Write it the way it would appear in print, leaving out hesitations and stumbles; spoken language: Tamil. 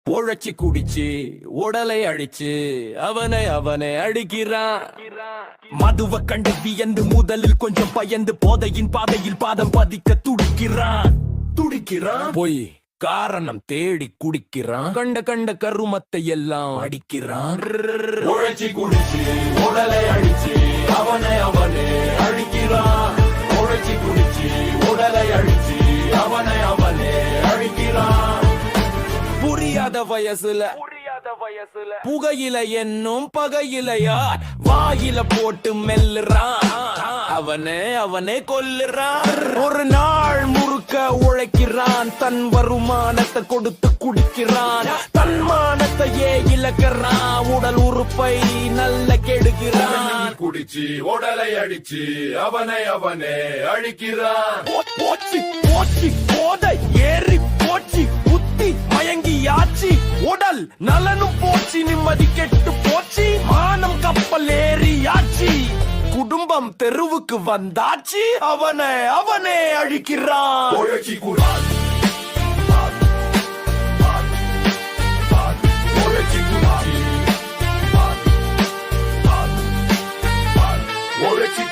உழைச்சி குடிச்சு உடலை அழிச்சு அவனை அடிக்கிறான். மதுவ கண்டு வியந்து முதலில் கொஞ்சம் பயந்து போதையின் பாதையில் பாதம் பதிக்க துடிக்கிறான். போய் காரணம் தேடி குடிக்கிறான். கண்ட கருமத்தை எல்லாம் அடிக்கிறான். உழைச்சி குடிச்சு உடலை அழிச்சு அவனை அழிக்கிறான். உழைச்சி குடிச்சு உடலை அழிச்சு அவனை அழிக்கிறான். புரியாத வயசுல புகையில என்னும் பகையிலையா வாயில போட்டு மெல்லுறான். அவனே கொல்லுறான். ஒரு நாள் முழுக்க உழைக்கிறான். தன் வருமானத்தை கொடுத்து குடிக்கிறான். தன்மானத்தையே இழக்கிறான். உடல் உறுப்பை நல்ல கெடுக்கிறான். குடிச்சு உடலை அடிச்சு அவனை அழிக்கிறான். போச்சு போதை ஏறி போச்சு. புத்தி மயங்கியாச்சு. உடல் நலனும் போச்சு. நிம்மதி கெட்டு போச்சு. மானம் கப்பல் ஏறியாச்சு. குடும்பம் தெருவுக்கு வந்தாச்சு. அவனே அழிக்கிறான். உழைச்சி குடான் உழைச்சி